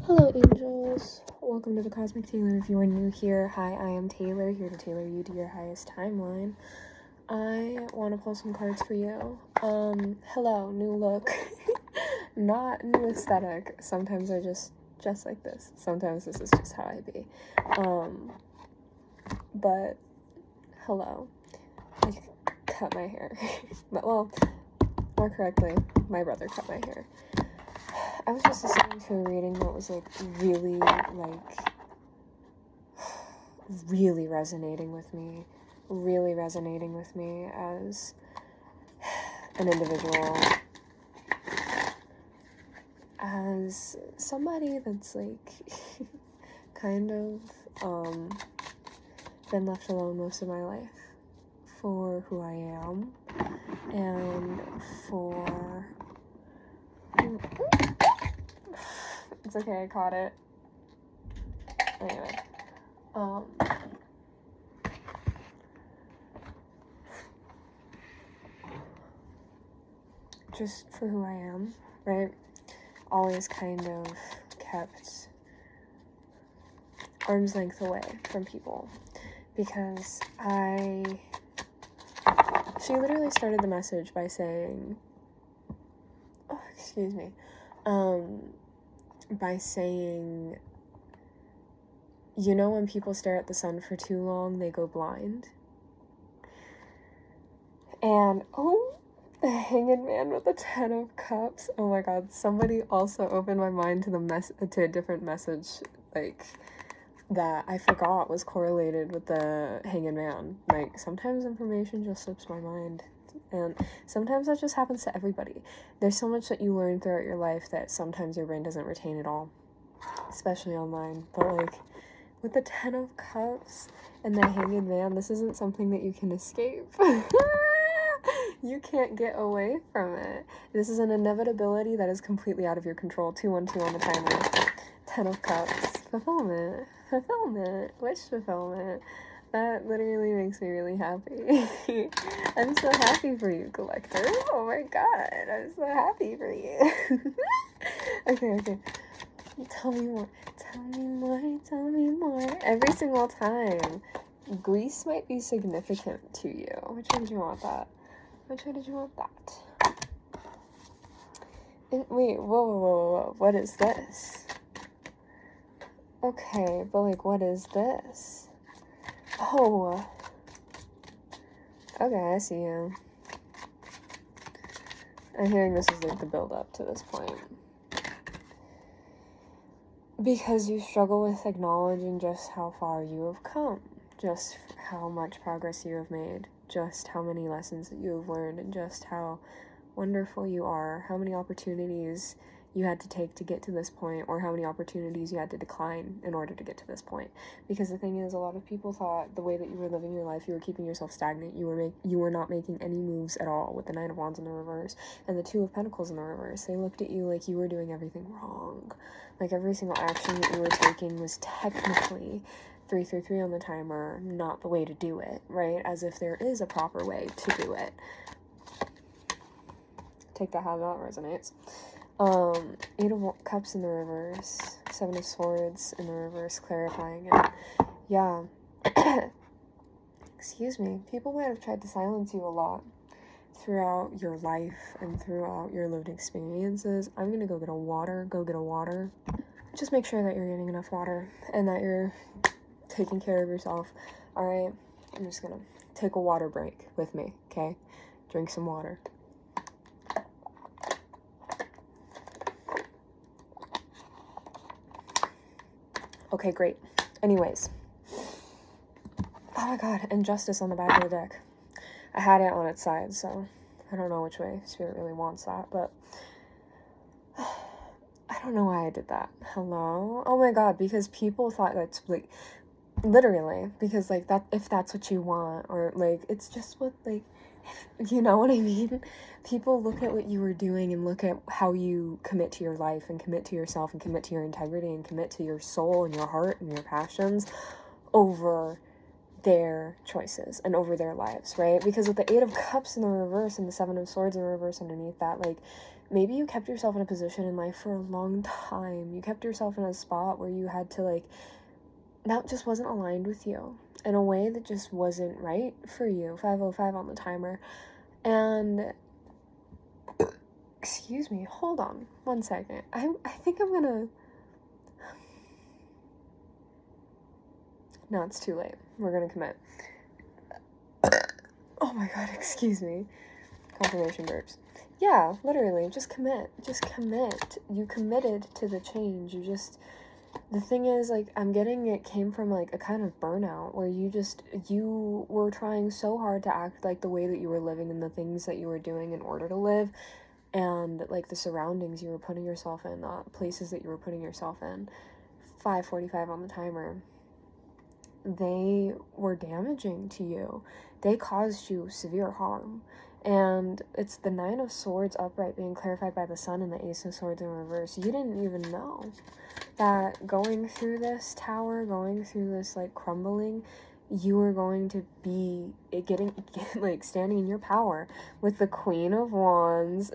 Hello angels, welcome to the Cosmic Taylor. If you are new here, hi, I am Taylor, here to tailor you to your highest timeline. I want to pull some cards for you. Hello, new look. Not new aesthetic. Sometimes I just like this. Sometimes this is just how I be. But hello. I cut my hair. Well, more correctly, my brother cut my hair. I was just listening to a reading that was really resonating with me as an individual, as somebody that's kind of been left alone most of my life for who I am and for it's okay, I caught it. Anyway, just for who I am, right? Always kind of kept arm's length away from people because she literally started the message by saying, by saying, you know, when people stare at the sun for too long, they go blind. And, the Hanged Man with the 10 of Cups. Oh my god, somebody also opened my mind to a different message, that I forgot was correlated with the Hanged Man. Sometimes information just slips my mind. And sometimes that just happens to everybody. There's so much that you learn throughout your life that sometimes your brain doesn't retain at all. Especially online. But with the 10 of Cups and the Hanged Man, this isn't something that you can escape. You can't get away from it. This is an inevitability that is completely out of your control. 212 on the timer. 10 of Cups. Fulfillment. Wish fulfillment. That literally makes me really happy. I'm so happy for you, collector. Oh my god, I'm so happy for you. Okay. Tell me more. Every single time. Greece might be significant to you. Which way did you want that? Wait, whoa. What is this? Okay, but what is this? Oh. Okay, I see you. I'm hearing this is the build up to this point. Because you struggle with acknowledging just how far you have come, just how much progress you have made, just how many lessons that you have learned, and just how wonderful you are, how many opportunities you had to take to get to this point, or how many opportunities you had to decline in order to get to this point. Because the thing is, a lot of people thought the way that you were living your life, you were keeping yourself stagnant, you were not making any moves at all with the Nine of Wands in the reverse and the Two of Pentacles in the reverse. They looked at you like you were doing everything wrong. Every single action that you were taking was technically 333 on the timer, not the way to do it, right? As if there is a proper way to do it. Take that how that resonates. 8 of Cups in the reverse, 7 of Swords in the reverse, clarifying it. Yeah. Excuse me. People might have tried to silence you a lot throughout your life and throughout your lived experiences. I'm gonna go get a water. Just make sure that you're getting enough water and that you're taking care of yourself. Alright? I'm just gonna take a water break with me, okay? Drink some water. Okay, great. Anyways. Oh my god, and Justice on the back of the deck. I had it on its side, so I don't know which way Spirit really wants that, but I don't know why I did that. Hello? Oh my god, because people thought that's literally, because that, if that's what you want, or it's just what you know what I mean? People look at what you were doing and look at how you commit to your life and commit to yourself and commit to your integrity and commit to your soul and your heart and your passions over their choices and over their lives, right? Because with the 8 of Cups in the reverse and the 7 of Swords in the reverse underneath that, maybe you kept yourself in a position in life for a long time. You kept yourself in a spot where you had to, like, that just wasn't aligned with you in a way that just wasn't right for you. 5:05 on the timer. And excuse me, hold on one second. I think I'm gonna, no, it's too late. We're gonna commit. Oh my god, excuse me. Confirmation burps. Yeah, literally, just commit. Just commit. You committed to the change. The thing is, like, I'm getting it came from, like, a kind of burnout where you were trying so hard to act like the way that you were living and the things that you were doing in order to live, and, like, the surroundings you were putting yourself in, places that you were putting yourself in. 5:45 on the timer. They were damaging to you. They caused you severe harm. And it's the Nine of Swords upright being clarified by the Sun and the Ace of Swords in reverse. You didn't even know that going through this tower, going through this, like, crumbling, you were going to be standing in your power with the Queen of Wands,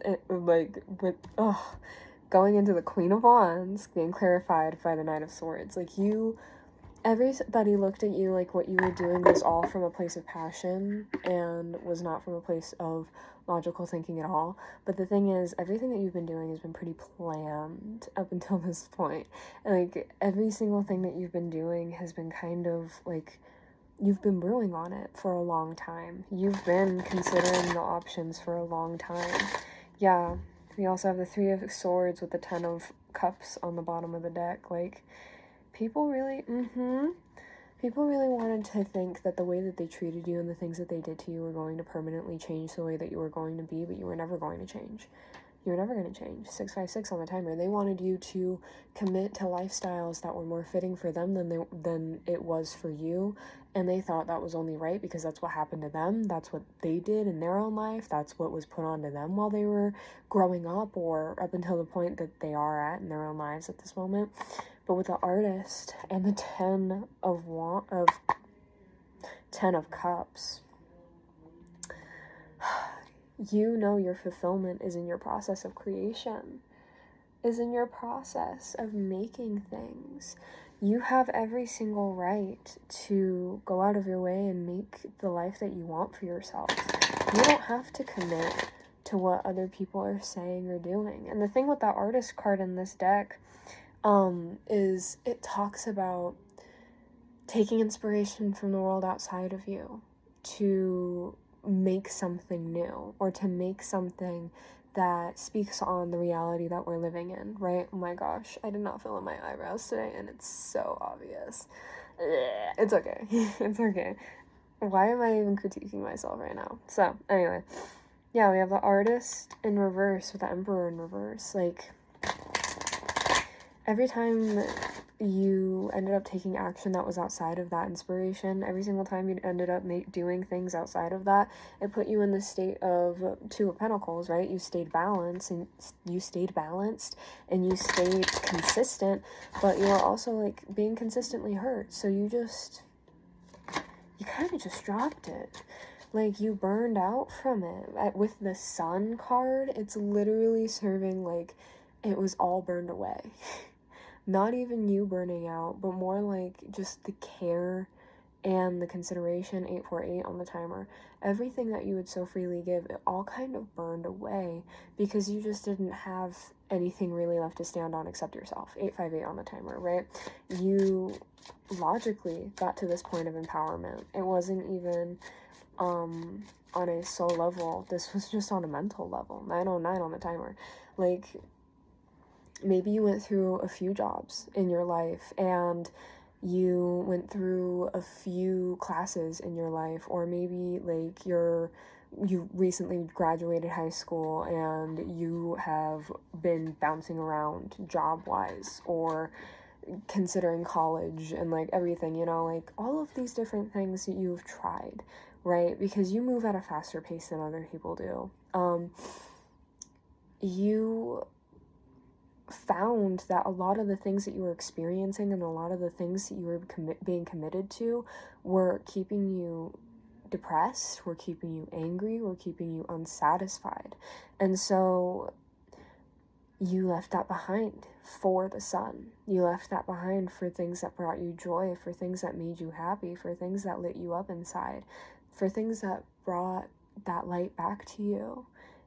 going into the Queen of Wands being clarified by the Knight of Swords. Like, everybody looked at you like what you were doing was all from a place of passion and was not from a place of logical thinking at all. But the thing is, everything that you've been doing has been pretty planned up until this point. And, like, every single thing that you've been doing has been kind of, like, you've been brewing on it for a long time. You've been considering the options for a long time. Yeah, we also have the Three of Swords with the Ten of Cups on the bottom of the deck. Like, people really wanted to think that the way that they treated you and the things that they did to you were going to permanently change the way that you were going to be, but you were never going to change. You were never going to change. 6:56 on the timer. They wanted you to commit to lifestyles that were more fitting for them than it was for you, and they thought that was only right because that's what happened to them. That's what they did in their own life. That's what was put onto them while they were growing up, or up until the point that they are at in their own lives at this moment. But with the Artist and the Ten of Cups, you know your fulfillment is in your process of creation, is in your process of making things. You have every single right to go out of your way and make the life that you want for yourself. You don't have to commit to what other people are saying or doing. And the thing with that Artist card in this deck, is it talks about taking inspiration from the world outside of you to make something new, or to make something that speaks on the reality that we're living in, right? Oh my gosh, I did not fill in my eyebrows today, and it's so obvious. It's okay. It's okay. Why am I even critiquing myself right now? So, anyway. Yeah, we have the Artist in reverse with the Emperor in reverse. Like, every time you ended up taking action that was outside of that inspiration, every single time you ended up doing things outside of that, it put you in the state of Two of Pentacles, right? You stayed balanced, and you stayed consistent, but you were also, like, being consistently hurt. So you kind of just dropped it. Like, you burned out from it. With the Sun card, it's literally serving like it was all burned away. Not even you burning out, but more like just the care and the consideration. 848 on the timer. Everything that you would so freely give, it all kind of burned away because you just didn't have anything really left to stand on except yourself. 858 on the timer, right? You logically got to this point of empowerment. It wasn't even on a soul level. This was just on a mental level. 909 on the timer. Like, maybe you went through a few jobs in your life, and you went through a few classes in your life, or maybe, like, you recently graduated high school and you have been bouncing around job-wise, or considering college and, like, everything, you know, like, all of these different things that you've tried, right? Because you move at a faster pace than other people do. You found that a lot of the things that you were experiencing and a lot of the things that you were being committed to were keeping you depressed, were keeping you angry, were keeping you unsatisfied. And so you left that behind for the sun. You left that behind for things that brought you joy, for things that made you happy, for things that lit you up inside, for things that brought that light back to you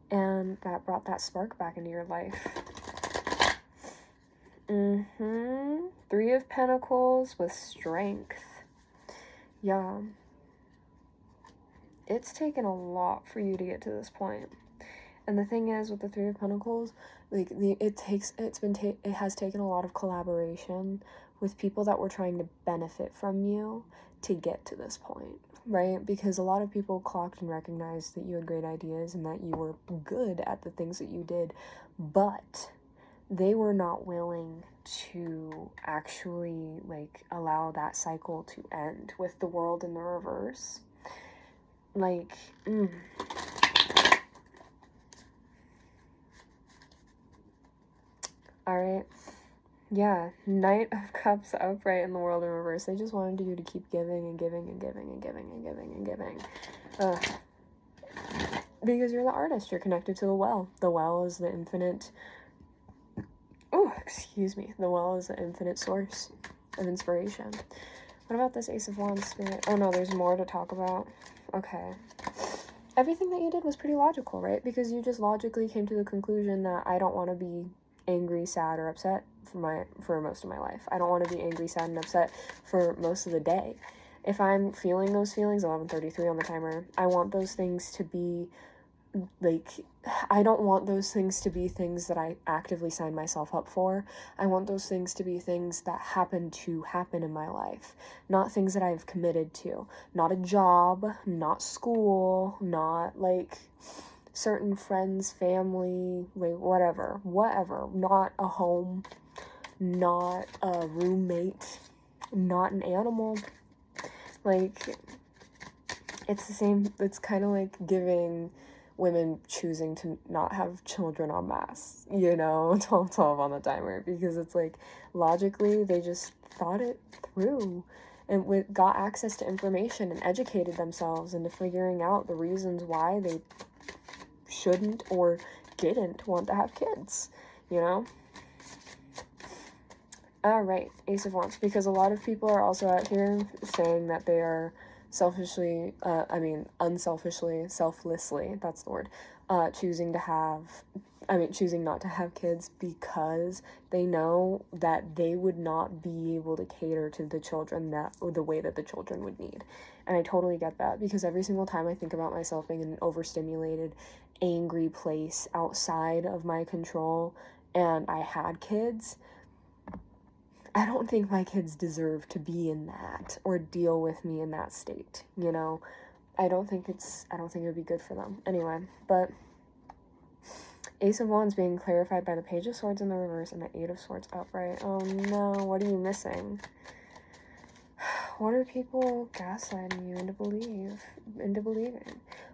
and that brought that spark back into your life. Three of Pentacles with strength. Yeah. It's taken a lot for you to get to this point. And the thing is, with the Three of Pentacles, like, it has taken a lot of collaboration with people that were trying to benefit from you to get to this point, right? Because a lot of people clocked and recognized that you had great ideas and that you were good at the things that you did, but they were not willing to actually, like, allow that cycle to end with the World in the reverse. Like, Alright. Yeah. Knight of Cups upright in the World in reverse. They just wanted you to keep giving and giving and giving and giving and giving and giving. Because you're the artist. You're connected to the well. The well is the infinite... Oh, excuse me. The well is the infinite source of inspiration. What about this Ace of Wands, Spirit? Oh no, there's more to talk about. Okay. Everything that you did was pretty logical, right? Because you just logically came to the conclusion that I don't want to be angry, sad, or upset for most of my life. I don't want to be angry, sad, and upset for most of the day. If I'm feeling those feelings, 11:33 on the timer, I want those things to be, like, I don't want those things to be things that I actively sign myself up for. I want those things to be things that happen in my life, not things that I've committed to. Not a job, not school, not, like, certain friends, family, like, whatever, not a home, not a roommate, not an animal. Like, it's the same, it's kind of like giving women choosing to not have children en masse, you know, 12-12 on the timer, because it's like, logically, they just thought it through and got access to information and educated themselves into figuring out the reasons why they shouldn't or didn't want to have kids, you know? Alright, Ace of Wands, because a lot of people are also out here saying that they are selfishly, unselfishly, selflessly, that's the word, choosing not to have kids because they know that they would not be able to cater to the children the way that the children would need. And I totally get that, because every single time I think about myself being in an overstimulated, angry place outside of my control and I had kids, I don't think my kids deserve to be in that or deal with me in that state, you know? I don't think it would be good for them. Anyway, but Ace of Wands being clarified by the Page of Swords in the reverse and the Eight of Swords upright. Oh no, what are you missing? What are people gaslighting you into believing?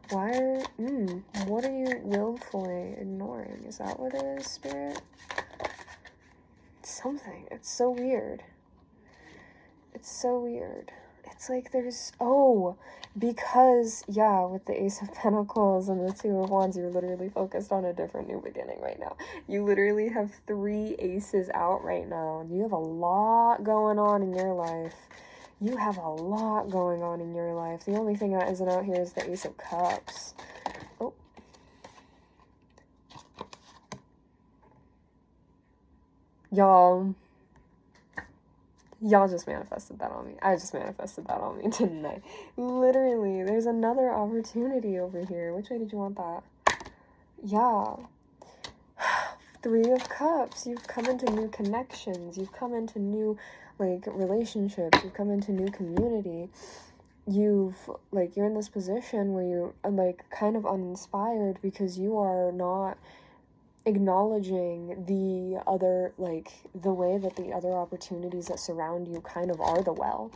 What are you willfully ignoring? Is that what it is, Spirit? Something. It's so weird. It's like there's, because, yeah, with the Ace of Pentacles and the Two of Wands, you're literally focused on a different new beginning right now. You literally have 3 aces out right now. You have a lot going on in your life. The only thing that isn't out here is the Ace of Cups. Oh. Y'all just manifested that on me. I just manifested that on me tonight. Literally, there's another opportunity over here. Which way did you want that? Yeah. 3 of Cups. You've come into new connections. You've come into new, like, relationships. You've come into new community. You're in this position where you're, like, kind of uninspired because you are not acknowledging the other, like, the way that the other opportunities that surround you kind of are the well.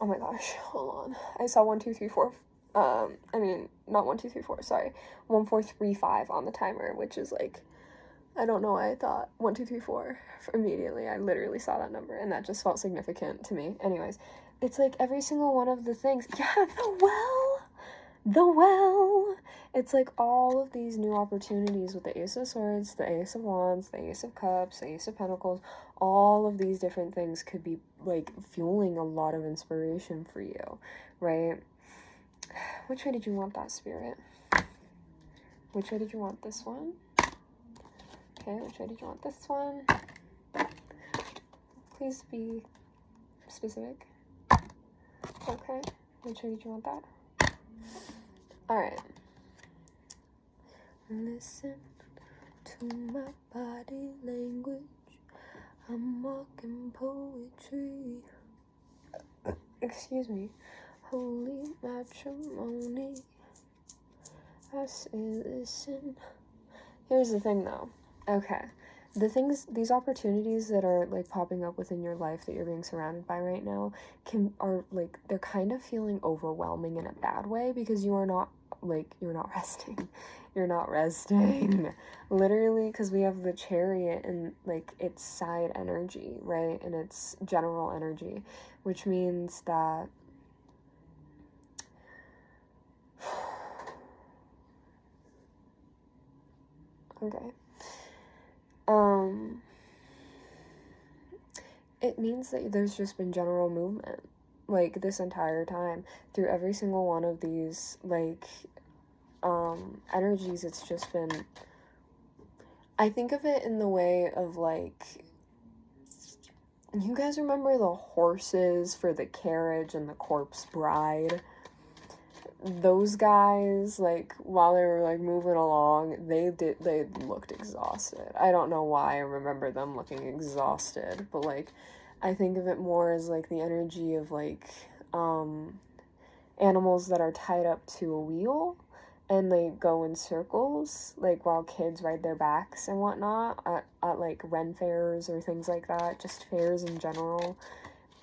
Oh my gosh, hold on. I saw 1, 2, 3, 4. Not 1, 2, 3, 4, sorry. 1, 4, 3, 5 on the timer, which is like, I don't know why I thought 1, 2, 3, 4 immediately. I literally saw that number and that just felt significant to me. Anyways, it's like every single one of the things. Yeah, the well. it's like all of these new opportunities with the Ace of Swords, the Ace of Wands, the Ace of Cups, the Ace of Pentacles. All of these different things could be like fueling a lot of inspiration for you, right? Which way did you want that, Spirit? Which way did you want this one? Okay, which way did you want this one? Please be specific. Okay, which way did you want that? Alright. Listen to my body language. I'm walking poetry. Excuse me. Holy matrimony. I say listen. Here's the thing though. Okay. These opportunities that are like popping up within your life that you're being surrounded by right now are like, they're kind of feeling overwhelming in a bad way because you're not resting. You're not resting. Literally, because we have the Chariot and like its side energy, right? And its general energy, which means that okay. It means that there's just been general movement, like, this entire time, through every single one of these, like, energies. It's just been, I think of it in the way of, like, you guys remember the horses for the carriage and the corpse bride? Those guys, like, while they were, like, moving along, they looked exhausted. I don't know why I remember them looking exhausted, but, like, I think of it more as, like, the energy of, like, animals that are tied up to a wheel, and they go in circles, like, while kids ride their backs and whatnot, at like, Ren fairs or things like that, just fairs in general.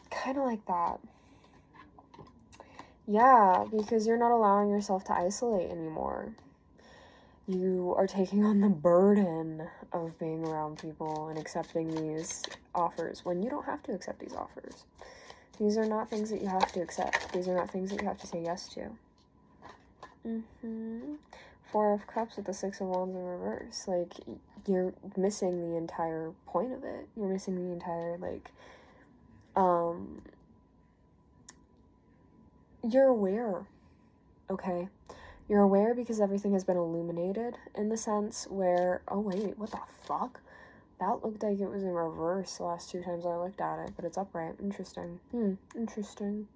Kind of like that. Yeah, because you're not allowing yourself to isolate anymore. You are taking on the burden of being around people and accepting these offers when you don't have to accept these offers. These are not things that you have to accept. These are not things that you have to say yes to. Four of Cups with the Six of Wands in reverse. Like, you're missing the entire point of it. You're missing the entire, like, you're aware, okay? You're aware because everything has been illuminated in the sense where, oh wait, what the fuck? That looked like it was in reverse the last two times I looked at it, but it's upright. Interesting. Interesting.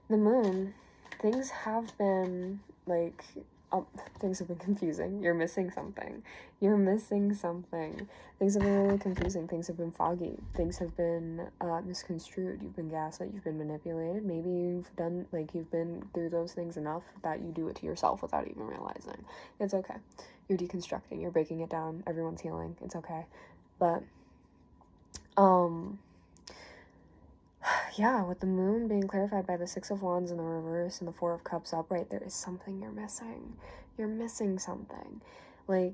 The moon. Things have been, like, things have been confusing. You're missing something. You're missing something. Things have been really confusing. Things have been foggy. Things have been misconstrued. You've been gaslit. You've been manipulated. Maybe you've been through those things enough that you do it to yourself without even realizing. It's okay. You're deconstructing. You're breaking it down. Everyone's healing. It's okay. But, yeah, with the moon being clarified by the Six of Wands in the reverse and the Four of Cups upright, there is something you're missing. You're missing something. Like,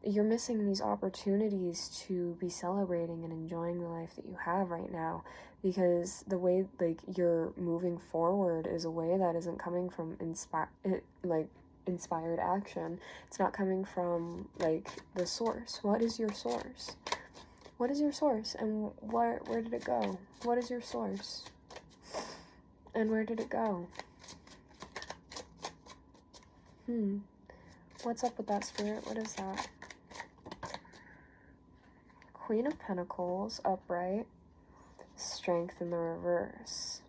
you're missing these opportunities to be celebrating and enjoying the life that you have right now, because the way, like, you're moving forward is a way that isn't coming from inspired action. It's not coming from, like, the source. What is your source? What is your source, and where did it go? What is your source? And where did it go? What's up with that, Spirit? What is that? Queen of Pentacles, upright. Strength in the reverse.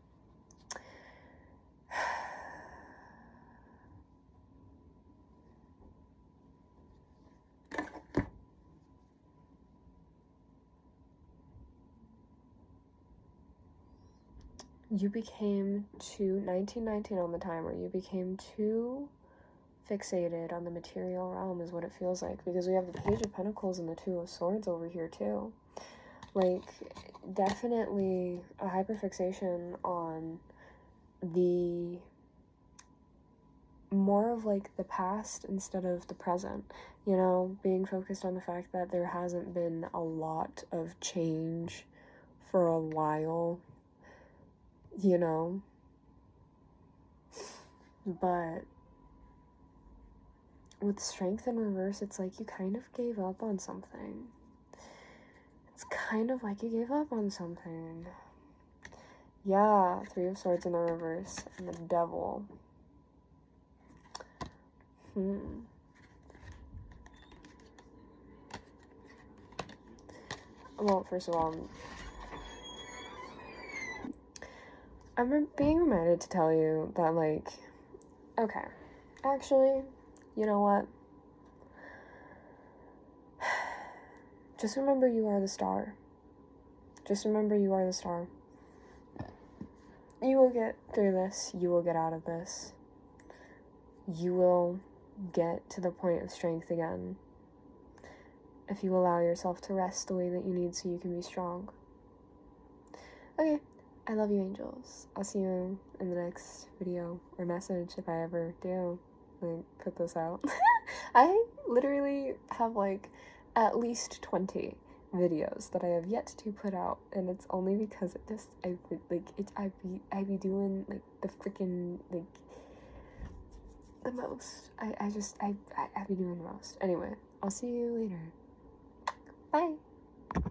You became 1919 on the timer, you became too fixated on the material realm is what it feels like, because we have the Page of Pentacles and the Two of Swords over here too. Like, definitely a hyperfixation on the more of, like, the past instead of the present, you know, being focused on the fact that there hasn't been a lot of change for a while, you know, but with strength in reverse, it's like you kind of gave up on something. It's kind of like you gave up on something. Yeah, Three of Swords in the reverse and the Devil. Well, first of all, I'm being reminded to tell you that, like, okay, actually, you know what? Just remember you are the star. Just remember you are the star. You will get through this. You will get out of this. You will get to the point of strength again if you allow yourself to rest the way that you need so you can be strong. Okay, I love you, angels. I'll see you in the next video or message if I ever do, like, put this out. I literally have, like, at least 20 videos that I have yet to put out, and it's only because I be doing, like, the freaking, like, the most. I be doing the most. Anyway, I'll see you later. Bye.